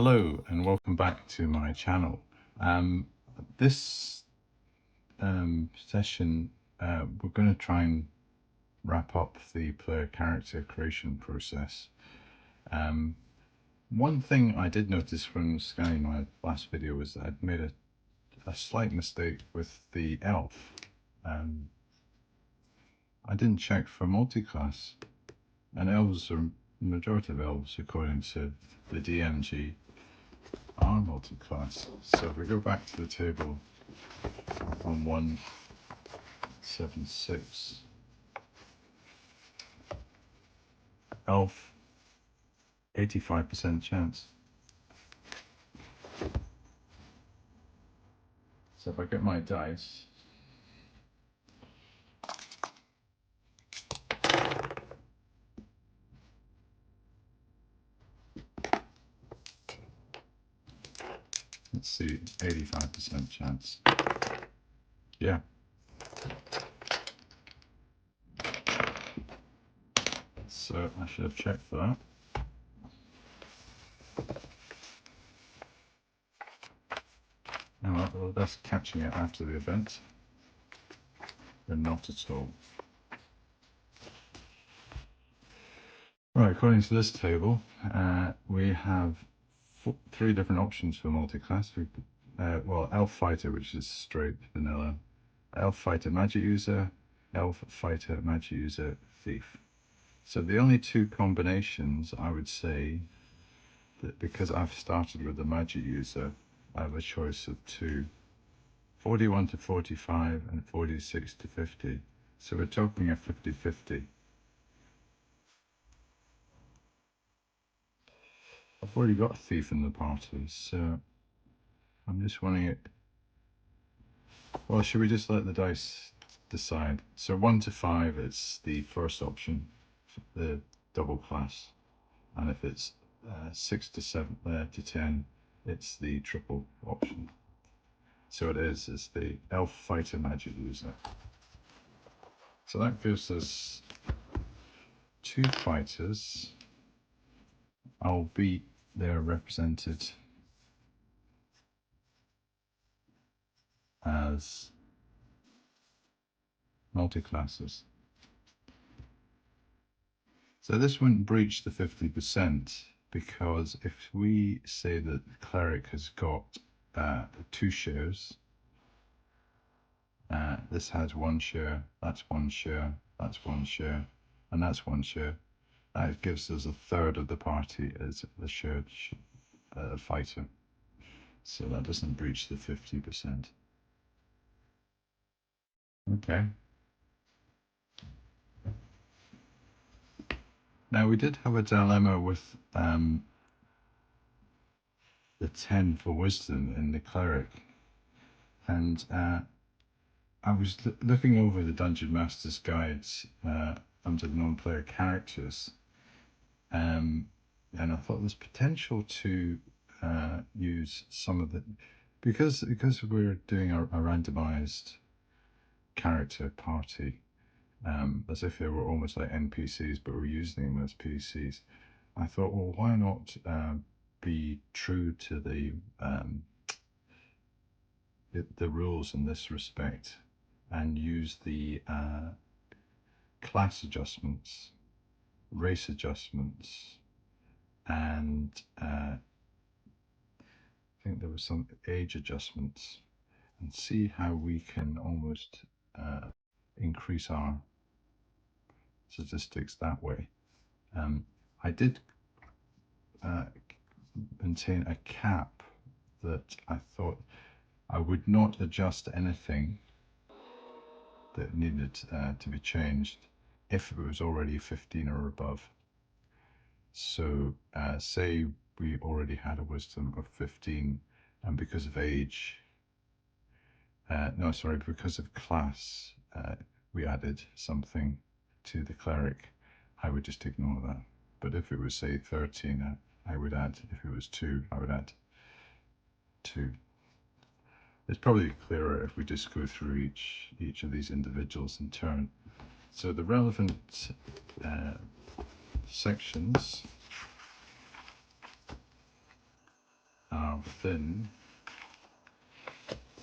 Hello and welcome back to my channel. This session we're going to try and wrap up the player character creation process. One thing I did notice when scanning my last video was that I'd made a slight mistake with the elf. I didn't check for multiclass, and elves, are the majority of elves according to the DMG, are multiclass. So if we go back to the table on 176, elf, 85% chance. So if I get my dice, let's see, 85% chance. Yeah. So I should have checked for that. Oh, well, that's catching it after the event. But not at all. Right, according to this table, we have three different options for multiclass. Well, elf fighter, which is straight vanilla, elf fighter magic user, elf fighter magic user thief. So the only two combinations I would say that, because I've started with the magic user, I have a choice of two: 41 to 45 and 46 to 50. So we're talking a 50-50. I've already got a thief in the party, so I'm just wondering it. Well, should we just let the dice decide? So 1 to 5, it's the first option, the double class. And if it's 6 to 7 to 10, it's the triple option. So it's the elf fighter magic user. So that gives us two fighters, albeit they're represented as multi-classes. So this wouldn't breach the 50%, because if we say that the cleric has got two shares, this has one share, that's one share, that's one share, and that's one share. That gives us a third of the party as the shared fighter. So that doesn't breach the 50%. Okay. Now we did have a dilemma with the 10 for wisdom in the cleric, and I was looking over the Dungeon Master's guides under the non-player characters, and I thought there's potential to use some of the, because we're doing a randomized character party, as if they were almost like NPCs, but we're using them as PCs. I thought, well, why not be true to the rules in this respect, and use the class adjustments, race adjustments, and I think there was some age adjustments, and see how we can almost increase our statistics that way. I did maintain a cap that I thought I would not adjust anything that needed to be changed if it was already 15 or above. So say we already had a wisdom of 15, and because of age, because of class, we added something to the cleric, I would just ignore that. But if it was, say, 13, I would add. If it was 2, I would add 2. It's probably clearer if we just go through each of these individuals in turn. So the relevant sections within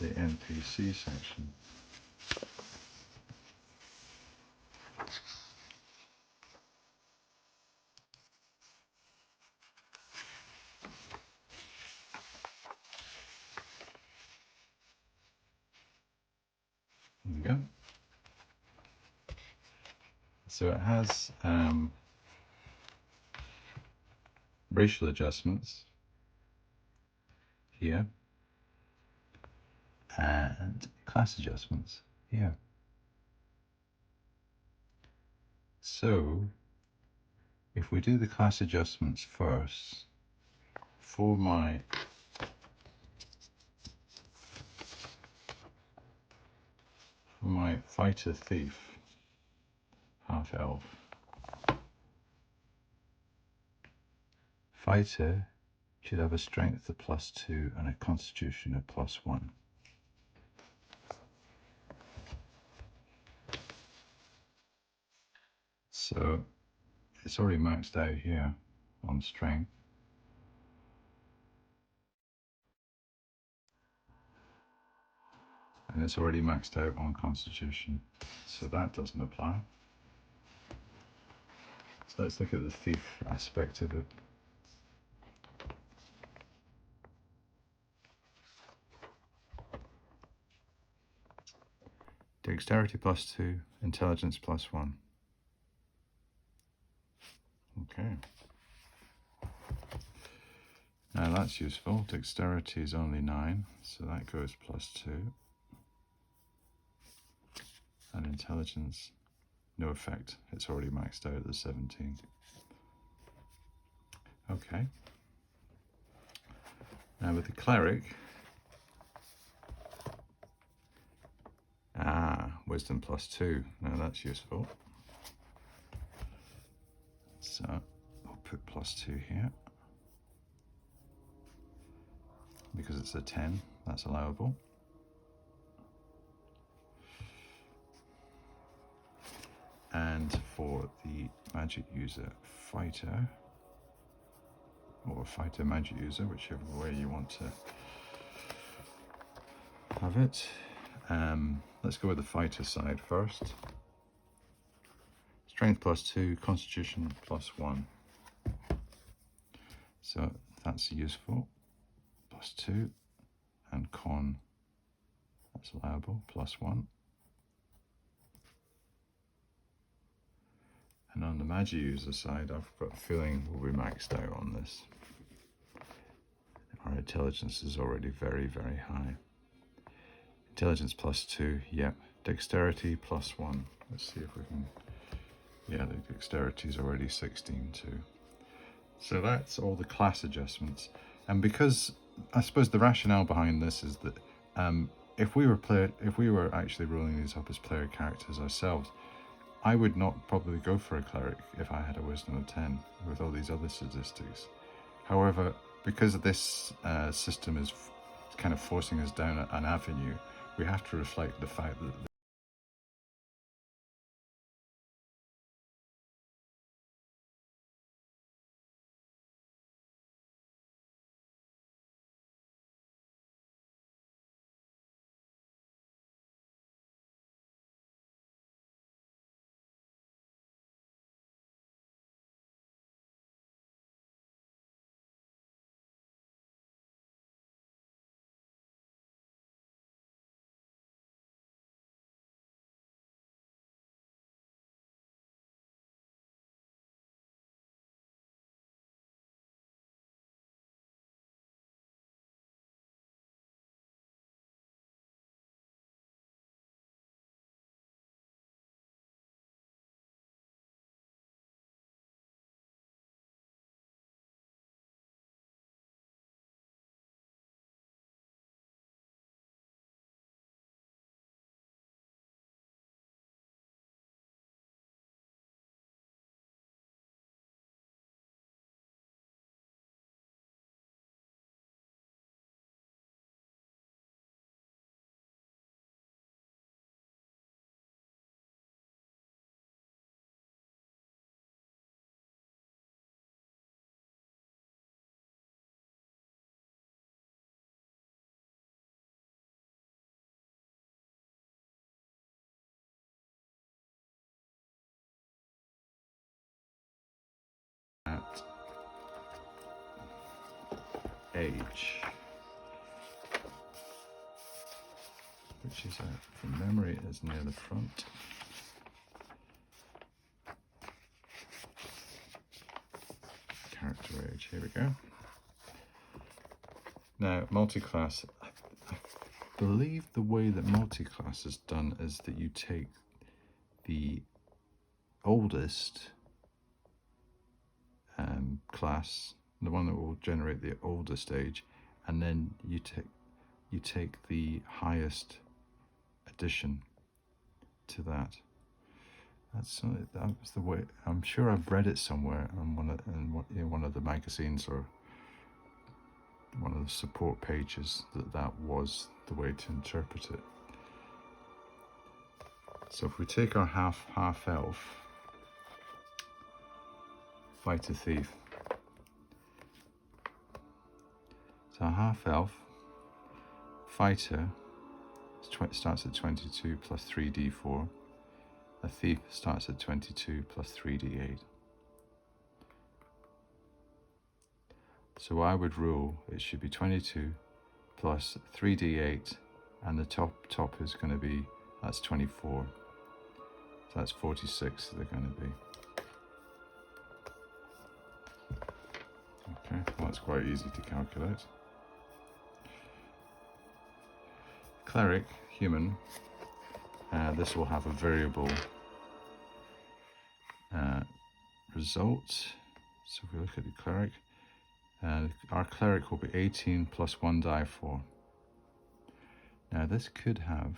the NPC section. There we go. So it has racial adjustments here and class adjustments here. So if we do the class adjustments first, for my fighter thief half elf, fighter should have a strength of +2 and a constitution of +1. So it's already maxed out here on strength. And it's already maxed out on constitution. So that doesn't apply. So let's look at the thief aspect of it. Dexterity +2, intelligence +1. Okay. Now that's useful. Dexterity is only 9, so that goes +2. And intelligence, no effect. It's already maxed out at the 17. Okay. Now with the cleric, wisdom +2. Now that's useful. So I'll put +2 here. Because it's a 10, that's allowable. And for the magic user fighter, or fighter magic user, whichever way you want to have it. Let's go with the fighter side first. Strength +2, constitution +1. So that's useful. +2, and con, that's allowable, +1. And on the magic user side, I've got a feeling we'll be maxed out on this. Our intelligence is already very, very high. Intelligence +2, yep. Dexterity +1. Let's see if we can, yeah, the dexterity is already 16 too. So that's all the class adjustments. And because, I suppose the rationale behind this is that if we were actually rolling these up as player characters ourselves, I would not probably go for a cleric if I had a wisdom of 10 with all these other statistics. However, because this system is kind of forcing us down an avenue, we have to reflect the fact that age, which is from memory is near the front. Character age, here we go. Now, multiclass, I believe the way that multiclass is done is that you take the oldest class, the one that will generate the oldest age, and then you take the highest addition to that. That's the way. I'm sure I've read it somewhere on one of the magazines or one of the support pages that was the way to interpret it. So if we take our half elf, fighter thief. So a half elf fighter starts at 22 plus 3d4. A thief starts at 22 plus 3d8. So I would rule it should be 22 plus 3d8, and the top is going to be, that's 24. So that's 46 they're going to be. Okay, well, that's quite easy to calculate. Cleric, human, this will have a variable result. So if we look at the cleric, our cleric will be 18 plus 1 die 4. Now this could have,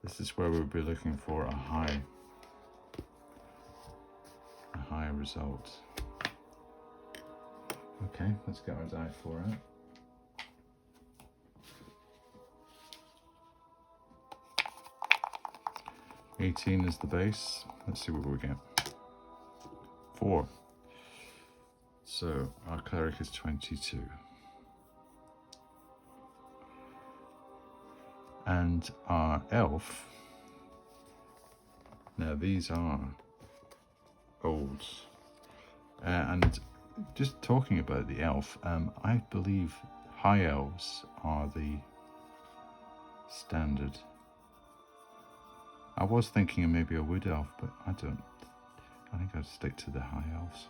this is where we'll be looking for a high result. Okay, let's get our die 4 out. $18 is the base. Let's see what we get. 4. So our cleric is 22. And our elf, now these are old. And just talking about the elf, I believe high elves are the standard. I was thinking of maybe a wood elf, but I think I'd stick to the high elves.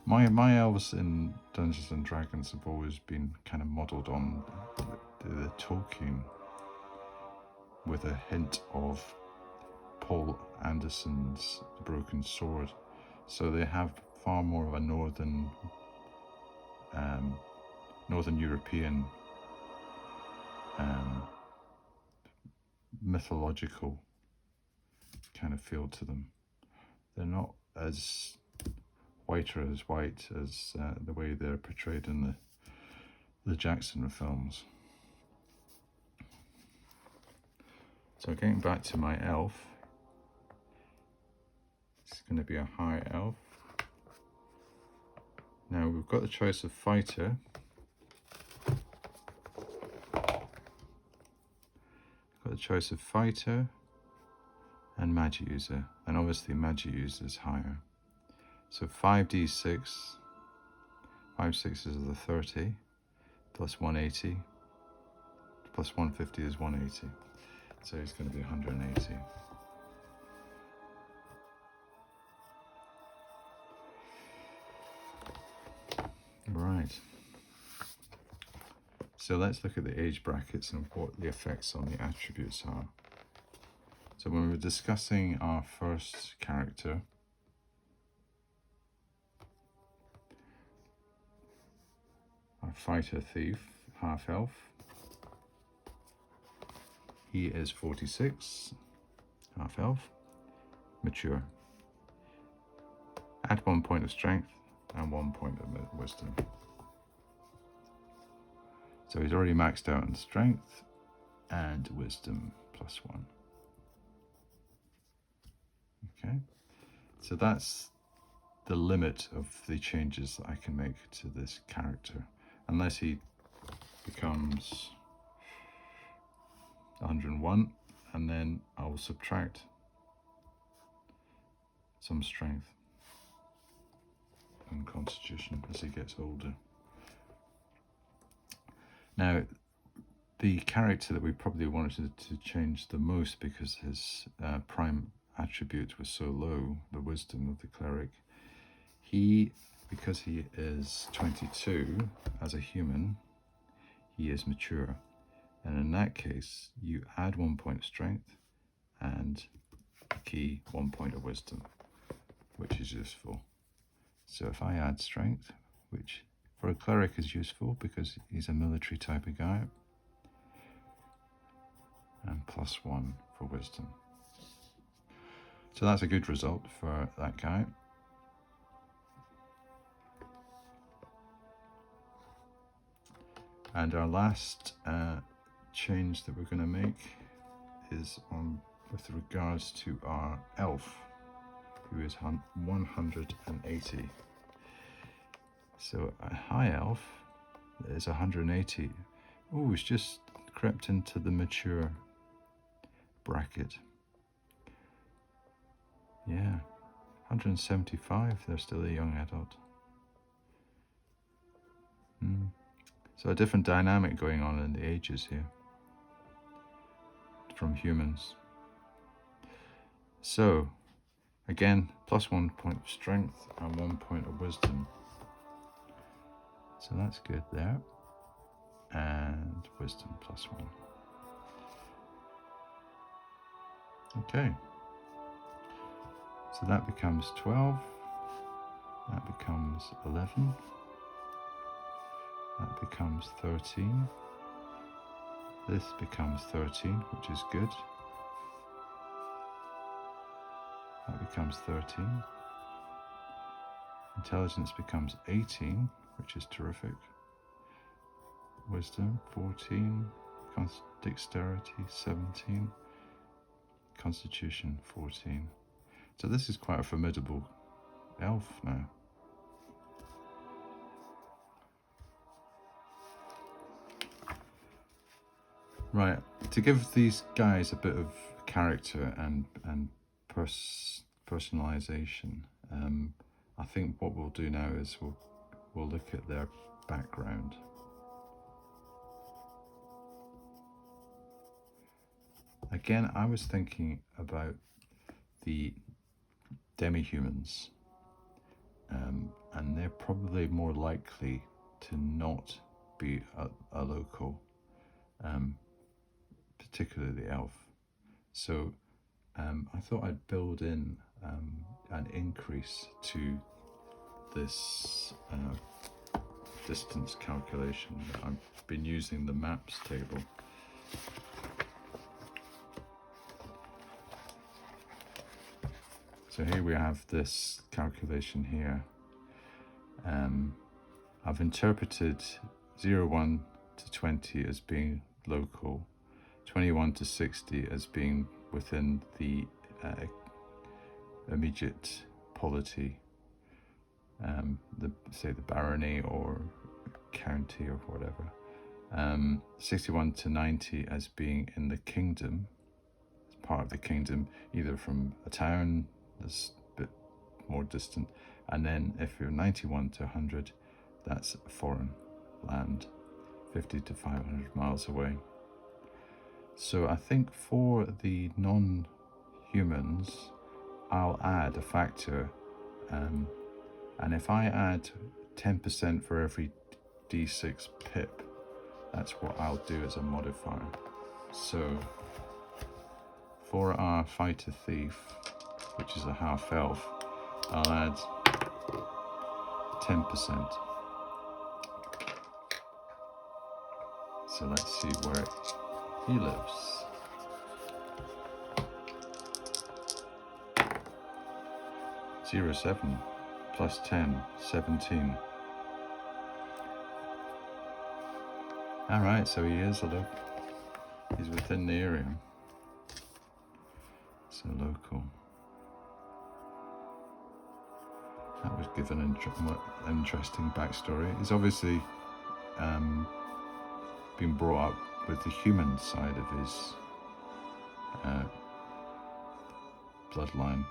My elves in Dungeons and Dragons have always been kind of modelled on the Tolkien, with a hint of Paul Anderson's The Broken Sword. So they have far more of a northern European mythological kind of feel to them. They're not as white as the way they're portrayed in the Jackson films. So getting back to my elf, it's going to be a high elf. Now we've got the choice of fighter. Got the choice of fighter and magic user, and obviously magic user is higher. So 5d6, 5 6s is the 30, plus 180, plus 150 is 180. So it's going to be 180. Right. So let's look at the age brackets and what the effects on the attributes are. So when we're discussing our first character, our fighter thief, half elf, he is 46, half elf, mature. Add 1 point of strength and 1 point of wisdom. So he's already maxed out on strength and wisdom plus 1. Okay, so that's the limit of the changes that I can make to this character, unless he becomes 101, and then I will subtract some strength. and constitution as he gets older. Now, the character that we probably wanted to change the most, because his prime attribute was so low, the wisdom of the cleric, because he is 22 as a human, he is mature. And in that case, you add 1 point of strength and key 1 point of wisdom, which is useful. So if I add strength, which for a cleric is useful because he's a military type of guy, and +1 for wisdom. So that's a good result for that guy. And our last change that we're going to make is with regards to our elf, who is 180. So a high elf is 180. Oh, it's just crept into the mature bracket. Yeah, 175, they're still a young adult. So a different dynamic going on in the ages here from humans. So again, +1 point of strength and 1 point of wisdom. So that's good there. And wisdom +1. Okay. So that becomes 12. That becomes 11. That becomes 13. This becomes 13, which is good. That becomes 13. Intelligence becomes 18, which is terrific. Wisdom 14. Dexterity 17. Constitution 14. So this is quite a formidable elf now. Right, to give these guys a bit of character and personalization, I think what we'll do now is we'll look at their background. Again, I was thinking about the demi-humans, and they're probably more likely to not be a local, particularly the elf. So I thought I'd build in an increase to this distance calculation. I've been using the maps table. So here we have this calculation here. I've interpreted 01 to 20 as being local, 21 to 60 as being within the immediate polity, say the barony or county or whatever. 61 to 90 as being in the kingdom, as part of the kingdom, either from a town that's a bit more distant, and then if you're 91 to 100, that's foreign land, 50 to 500 miles away. So I think for the non-humans, I'll add a factor, and if I add 10% for every d6 pip, that's what I'll do as a modifier. So for our fighter thief, which is a half elf, I'll add 10%. So let's see where he lives. +7 plus 10, 17. Alright, so he is he's within the area. So local. That was given an interesting backstory. He's obviously been brought up with the human side of his bloodline.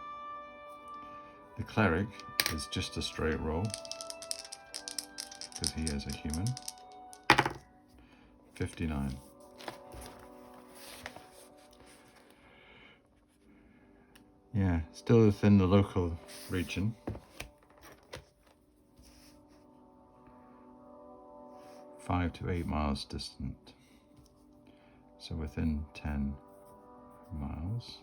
The cleric is just a straight roll, because he is a human. 59. Yeah, still within the local region. 5 to 8 miles distant. So within 10 miles.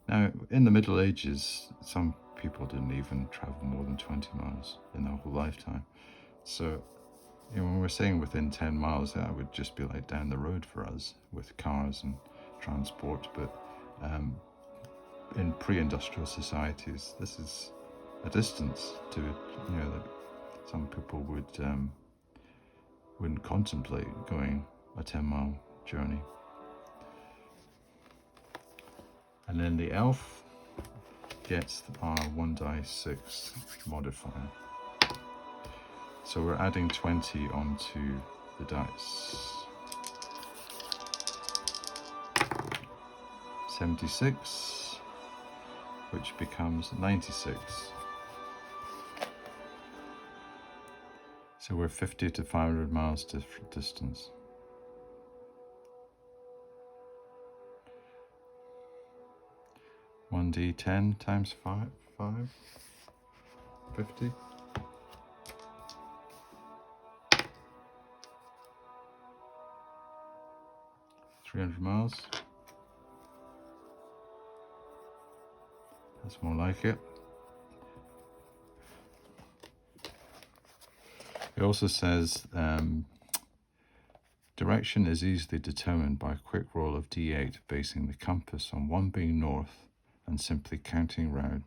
Now, in the Middle Ages, some people didn't even travel more than 20 miles in their whole lifetime. So, you know, when we're saying within 10 miles, that would just be like down the road for us with cars and transport. But in pre-industrial societies, this is a distance to, you know, that some people wouldn't contemplate going a 10-mile journey. And then the elf gets our 1 die 6 modifier. So we're adding 20 onto the dice. 76, which becomes 96. So we're 50 to 500 miles distance. One d10 times 5, 50. 300 miles. That's more like it. It also says direction is easily determined by a quick roll of d8, basing the compass on 1 being north and simply counting round.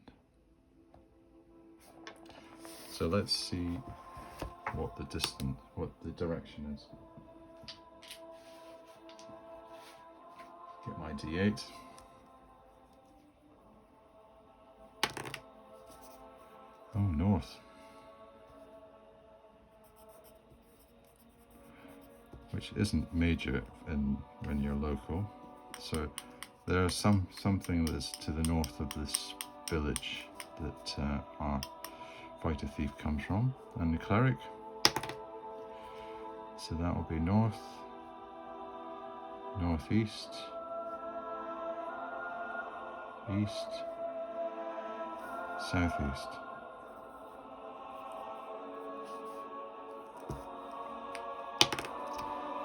So let's see what the direction is. Get my d8. Oh, north. Which isn't major when you're local. So there's something that's to the north of this village that our fighter thief comes from, and the cleric. So that will be north, northeast, east, southeast.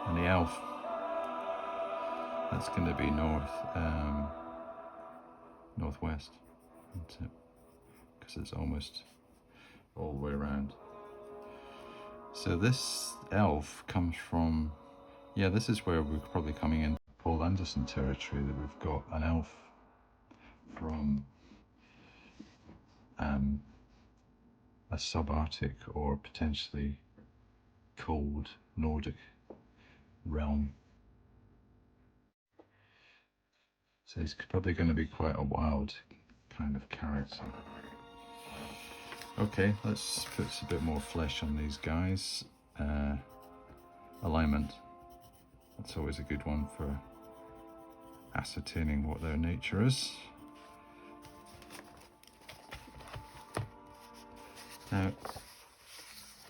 And the elf, that's going to be northwest, because it's almost all the way around. So this elf comes from, yeah, this is where we're probably coming in Paul Anderson territory, that we've got an elf from a subarctic or potentially cold Nordic realm. So he's probably going to be quite a wild kind of character. Okay, let's put a bit more flesh on these guys. Alignment. That's always a good one for ascertaining what their nature is. Now,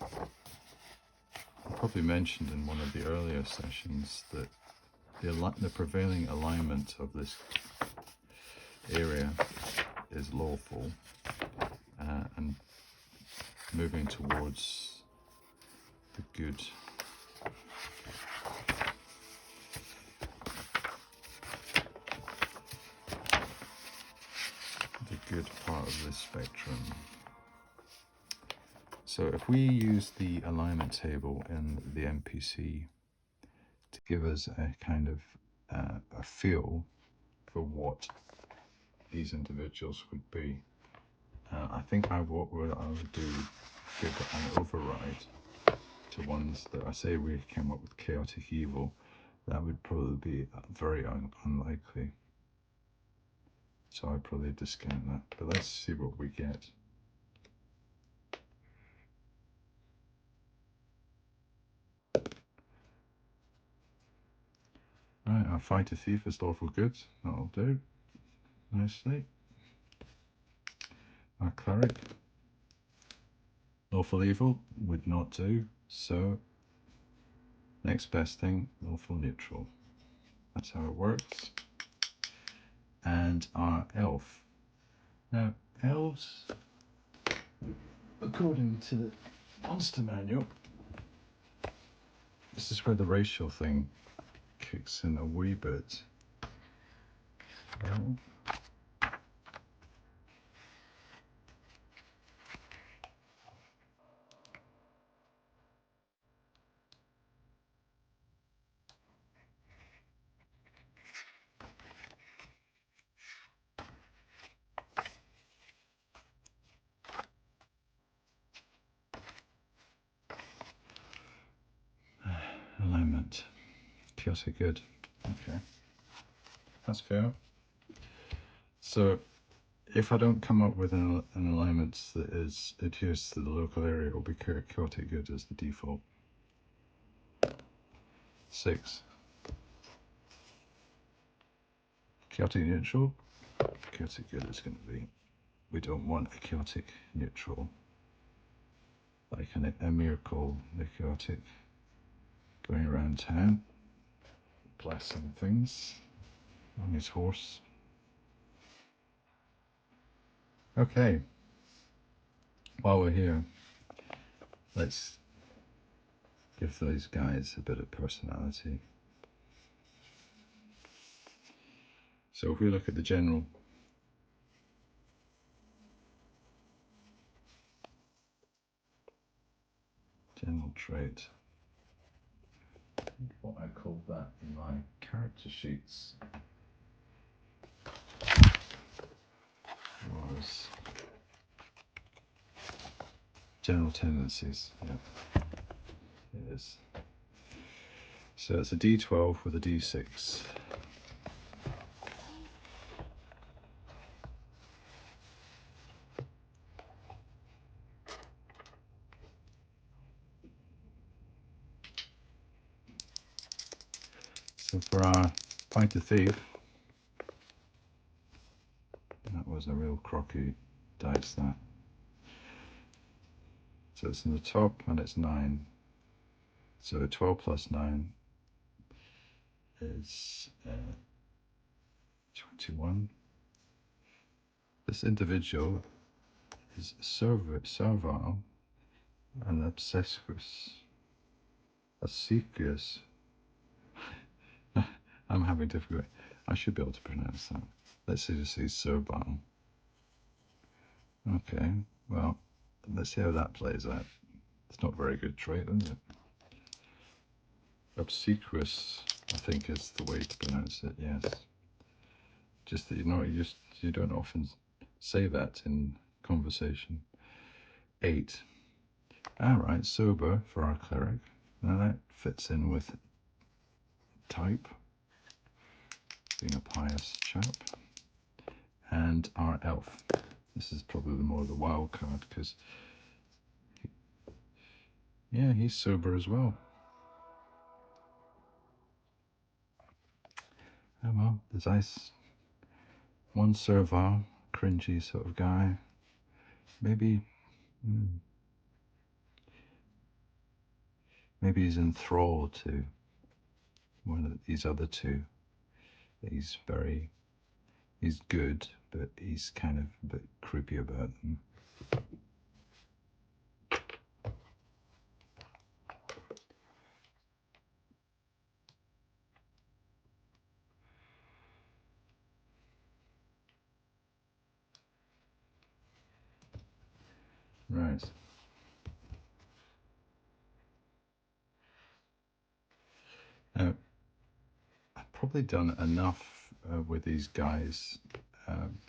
I probably mentioned in one of the earlier sessions that the prevailing alignment of this area is lawful, and moving towards the good. The good part of this spectrum. So if we use the alignment table in the NPC to give us a kind of a feel for what these individuals would be, I think what I would do, give an override to ones that I say we came up with chaotic evil. That would probably be very unlikely. So I'd probably discount that. But let's see what we get. Right, our fighter thief is lawful good. That'll do nicely. Our cleric Lawful evil would not do, so next best thing, lawful neutral. That's how it works. And our elf. Now, elves, according to the monster manual, this is where the racial thing kicks in a wee bit. Alignment. Chaotic good. Okay. That's fair. So if I don't come up with an alignment that adheres to the local area, it will be chaotic good as the default. 6. Chaotic neutral. Chaotic good is going to be. We don't want a chaotic neutral. Like a miracle, the chaotic going around town, blasting things on his horse. Okay, while we're here, let's give those guys a bit of personality. So if we look at the general trait, what I called that in my character sheets was general tendencies. Yeah, it is. So it's a D12 with a D6. So for our Fighter Thief, that was a real crocky dice, that. So it's in the top and it's 9. So 12 plus 9 is 21. This individual is servile and obsequious. I'm having difficulty. I should be able to pronounce that. Let's see, just say servile. Okay, well, let's see how that plays out. It's not a very good trait, is it? Obsequious, I think, is the way to pronounce it, yes. Just that you don't often say that in conversation. 8. Alright, sober for our cleric. Now that fits in with type, being a pious chap. And our elf. This is probably more the wild card because, yeah, he's sober as well. Oh well, there's one servile, cringy sort of guy. Maybe he's enthralled to one of these other two. He's good, but he's kind of a bit creepy about them. Right. Now, I've probably done enough with these guys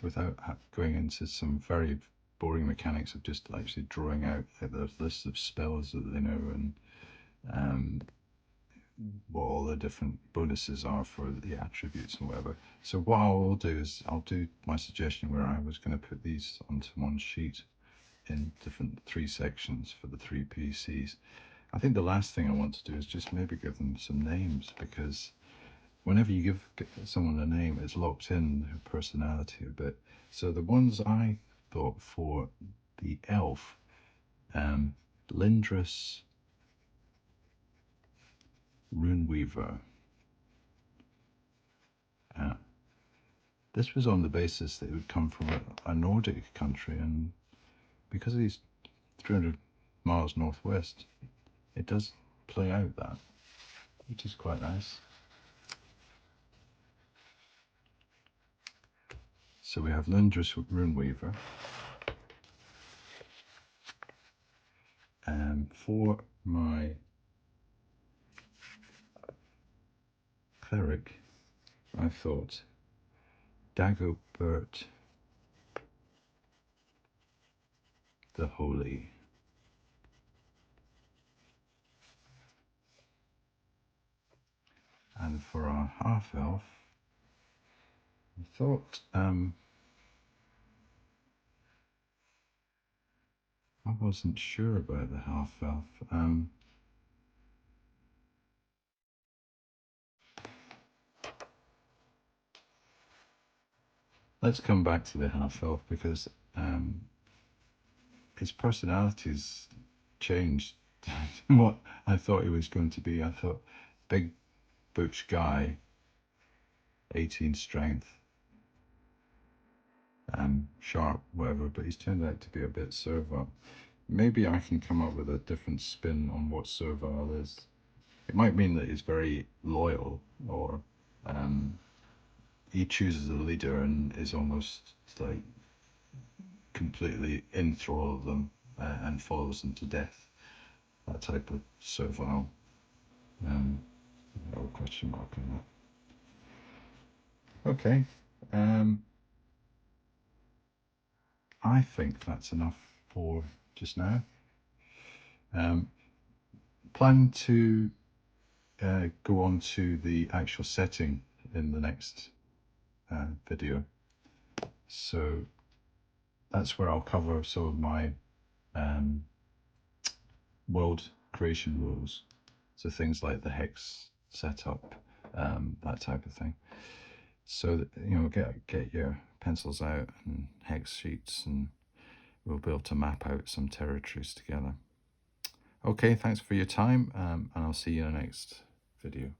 without going into some very boring mechanics of just actually drawing out the list of spells that they know and what all the different bonuses are for the attributes and whatever. So what I'll do is I'll do my suggestion where I was going to put these onto one sheet in different 3 sections for the 3 PCs. I think the last thing I want to do is just maybe give them some names, because whenever you give someone a name, it's locked in their personality a bit. So the ones I thought for the elf, Lindris Runeweaver. This was on the basis that it would come from a Nordic country, and because he's 300 miles northwest, it does play out that, which is quite nice. So we have Lindris Runeweaver. For my cleric, I thought Dagobert the Holy. And for our half-elf, I thought I wasn't sure about the half-elf. Let's come back to the half-elf because his personality's changed what I thought he was going to be. I thought big butch guy, 18 strength, sharp, whatever, but he's turned out to be a bit servile. Maybe I can come up with a different spin on what servile is. It might mean that he's very loyal, or he chooses a leader and is almost like completely in thrall of them and follows them to death. That type of servile. No question mark on that. Okay. I think that's enough for just now. Plan to go on to the actual setting in the next video. So that's where I'll cover some of my world creation rules. So things like the hex setup, that type of thing. So that, you know, get your pencils out and hex sheets, and we'll be able to map out some territories together. Okay, thanks for your time, and I'll see you in the next video.